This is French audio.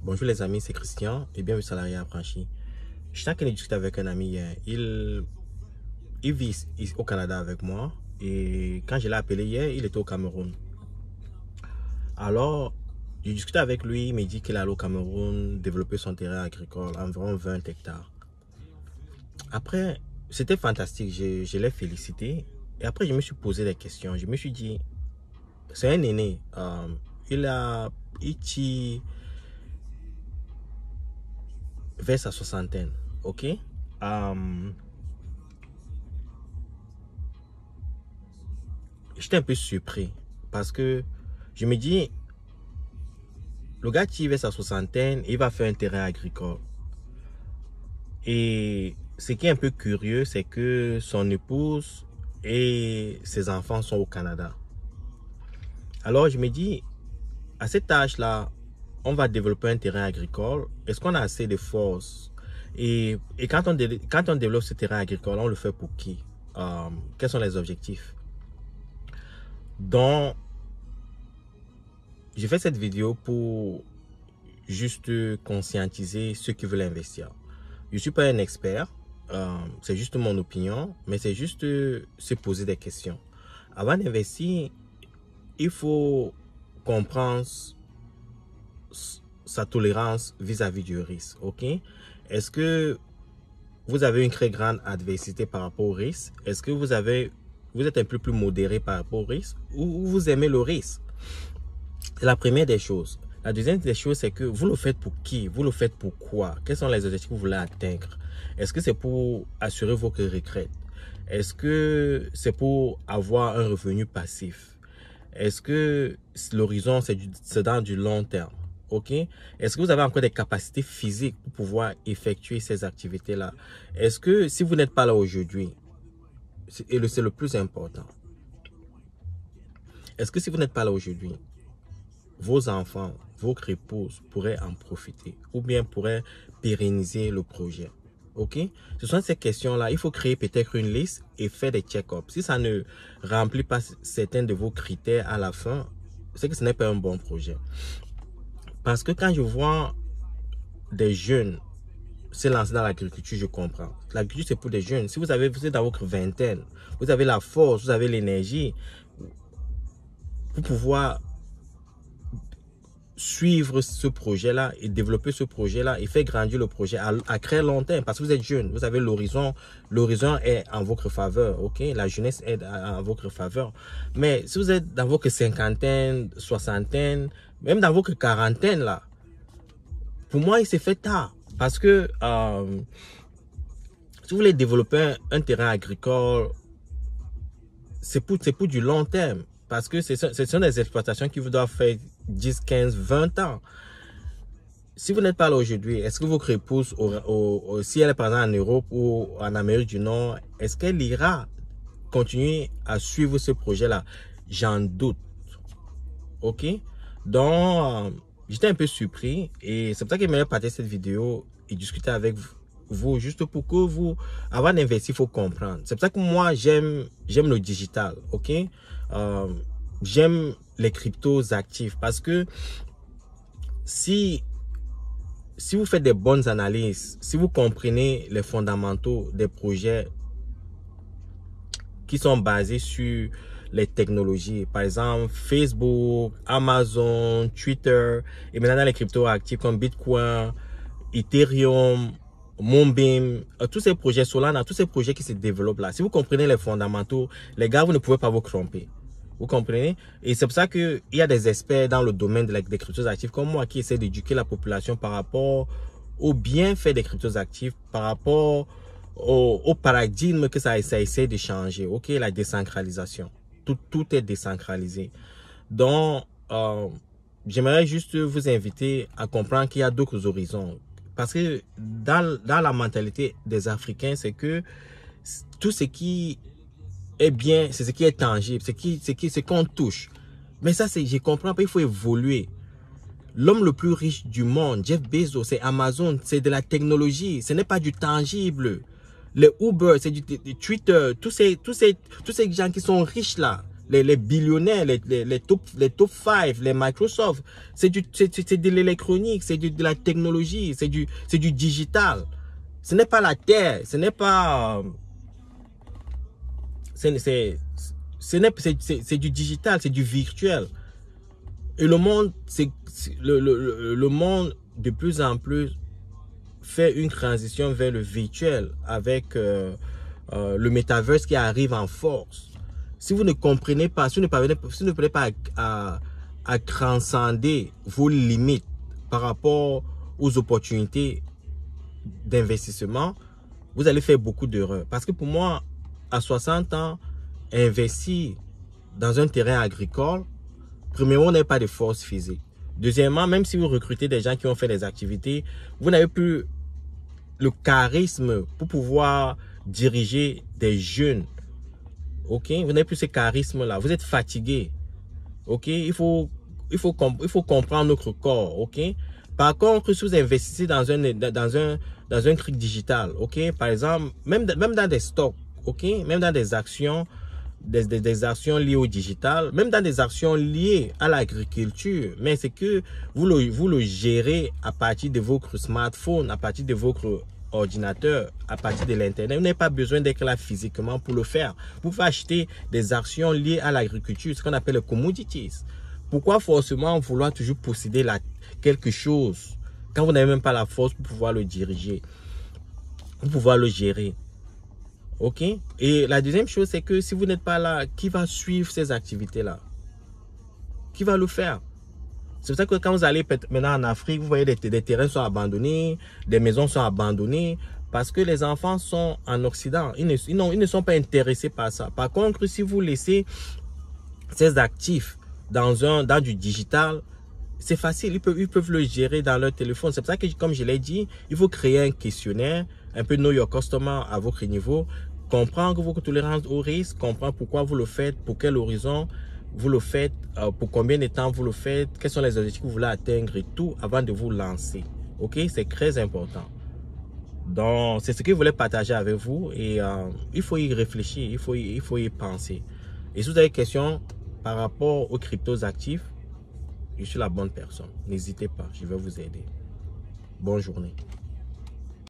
Bonjour les amis, c'est Christian et bienvenue sur Salarié Affranchi. Je suis en train de discuter avec un ami hier. Il vit au Canada avec moi et quand je l'ai appelé hier, il était au Cameroun. Alors, j'ai discuté avec lui, il m'a dit qu'il allait au Cameroun développer son terrain agricole, environ 20 hectares. Après, c'était fantastique, je l'ai félicité. Et après, je me suis posé des questions. Je me suis dit, c'est un aîné. Il tire vers sa soixantaine, ok? J'étais un peu surpris parce que je me dis, le gars qui vers sa soixantaine, il va faire un terrain agricole. Et ce qui est un peu curieux, c'est que son épouse et ses enfants sont au Canada. Alors je me dis, à cet âge-là, on va développer un terrain agricole. Est-ce qu'on a assez de force? Et quand on développe ce terrain agricole, on le fait pour qui? Quels sont les objectifs? Donc, j'ai fait cette vidéo pour juste conscientiser ceux qui veulent investir. Je ne suis pas un expert, c'est juste mon opinion, mais c'est juste se poser des questions. Avant d'investir, il faut comprendre sa tolérance vis-à-vis du risque. Ok? Est-ce que vous avez une très grande adversité par rapport au risque? Est-ce que vous êtes un peu plus modéré par rapport au risque ou vous aimez le risque? C'est la première des choses. La deuxième des choses, c'est que vous le faites pour qui? Vous le faites pour quoi? Quels sont les objectifs que vous voulez atteindre? Est-ce que c'est pour assurer vos retraites? Est-ce que c'est pour avoir un revenu passif? Est-ce que l'horizon, c'est dans du long terme? Ok? Est-ce que vous avez encore des capacités physiques pour pouvoir effectuer ces activités-là? Est-ce que si vous n'êtes pas là aujourd'hui, c'est le plus important, est-ce que si vous n'êtes pas là aujourd'hui, vos enfants, vos épouses pourraient en profiter ou bien pourraient pérenniser le projet? Ok? Ce sont ces questions-là. Il faut créer peut-être une liste et faire des check-ups. Si ça ne remplit pas certains de vos critères à la fin, c'est que ce n'est pas un bon projet. Parce que quand je vois des jeunes se lancer dans l'agriculture, je comprends. L'agriculture, c'est pour des jeunes. Si vous êtes dans votre vingtaine, vous avez la force, vous avez l'énergie pour pouvoir suivre ce projet-là et développer ce projet-là et faire grandir le projet à très long terme parce que vous êtes jeune, vous avez l'horizon est en votre faveur, ok? La jeunesse est en votre faveur. Mais si vous êtes dans votre cinquantaine, soixantaine, même dans votre quarantaine là, pour moi il s'est fait tard parce que si vous voulez développer un terrain agricole, c'est pour du long terme. Parce que ce sont des exploitations qui vous doivent faire 10, 15, 20 ans. Si vous n'êtes pas là aujourd'hui, est-ce que votre épouse, si elle est par exemple en Europe ou en Amérique du Nord, est-ce qu'elle ira continuer à suivre ce projet-là? J'en doute. Ok? Donc, j'étais un peu surpris et c'est pour ça que j'aimerais partager cette vidéo et discuter avec vous, juste pour que vous, avant d'investir, il faut comprendre. C'est pour ça que moi, j'aime le digital, ok? J'aime les cryptos actifs parce que si vous faites des bonnes analyses, si vous comprenez les fondamentaux des projets qui sont basés sur les technologies, par exemple Facebook, Amazon, Twitter, et maintenant les cryptos actifs comme Bitcoin, Ethereum, Moonbeam, tous ces projets Solana, tous ces projets qui se développent là. Si vous comprenez les fondamentaux, les gars, vous ne pouvez pas vous tromper. Vous comprenez? Et c'est pour ça qu'il y a des experts dans le domaine des cryptos actifs comme moi qui essaient d'éduquer la population par rapport aux bienfaits des cryptos actifs, par rapport au paradigme que ça essaie de changer. Ok, la décentralisation. Tout est décentralisé. Donc, j'aimerais juste vous inviter à comprendre qu'il y a d'autres horizons. Parce que dans la mentalité des Africains, c'est que tout ce qui est bien, c'est ce qui est tangible, c'est qu'on touche. Mais ça, je comprends pas, il faut évoluer. L'homme le plus riche du monde, Jeff Bezos, c'est Amazon, c'est de la technologie, ce n'est pas du tangible. Le Uber, c'est du Twitter, tous ces gens qui sont riches là, Les billionnaires, les top 5, les Microsoft, c'est de l'électronique, c'est de la technologie, c'est du digital. Ce n'est pas la terre, ce n'est pas... C'est du digital, c'est du virtuel. Et le monde, le monde de plus en plus fait une transition vers le virtuel avec le metaverse qui arrive en force. Si vous ne comprenez pas, si vous ne parvenez pas à transcender vos limites par rapport aux opportunités d'investissement, vous allez faire beaucoup d'erreurs. Parce que pour moi, à 60 ans, investir dans un terrain agricole, premièrement, on n'a pas de force physique. Deuxièmement, même si vous recrutez des gens qui ont fait des activités, vous n'avez plus le charisme pour pouvoir diriger des jeunes. Ok, vous n'avez plus ce charisme-là. Vous êtes fatigué. Ok, il faut comprendre notre corps. Ok. Par contre, si vous investissez dans un truc digital, ok, par exemple, même dans des stocks, ok, même dans des actions, des actions liées au digital, même dans des actions liées à l'agriculture, mais c'est que vous le gérez à partir de votre smartphone, à partir de votre ordinateur, à partir de l'internet. Vous n'avez pas besoin d'être là physiquement pour le faire. Vous pouvez acheter des actions liées à l'agriculture, ce qu'on appelle les commodities. Pourquoi forcément vouloir toujours posséder quelque chose quand vous n'avez même pas la force pour pouvoir le diriger, pour pouvoir le gérer? Ok? Et la deuxième chose, c'est que si vous n'êtes pas là, qui va suivre ces activités-là? Qui va le faire? C'est pour ça que quand vous allez maintenant en Afrique, vous voyez des terrains sont abandonnés, des maisons sont abandonnées, parce que les enfants sont en Occident. Ils ne sont pas intéressés par ça. Par contre, si vous laissez ces actifs dans du digital, c'est facile. Ils peuvent le gérer dans leur téléphone. C'est pour ça que, comme je l'ai dit, il faut créer un questionnaire, un peu know your customer à votre niveau, comprendre votre tolérance au risque, comprendre pourquoi vous le faites, pour quel horizon vous le faites, pour combien de temps vous le faites, quels sont les objectifs que vous voulez atteindre et tout avant de vous lancer. Ok, c'est très important. Donc, c'est ce que je voulais partager avec vous et il faut y réfléchir, il faut y penser. Et si vous avez des questions par rapport aux cryptos actifs, je suis la bonne personne. N'hésitez pas, je vais vous aider. Bonne journée.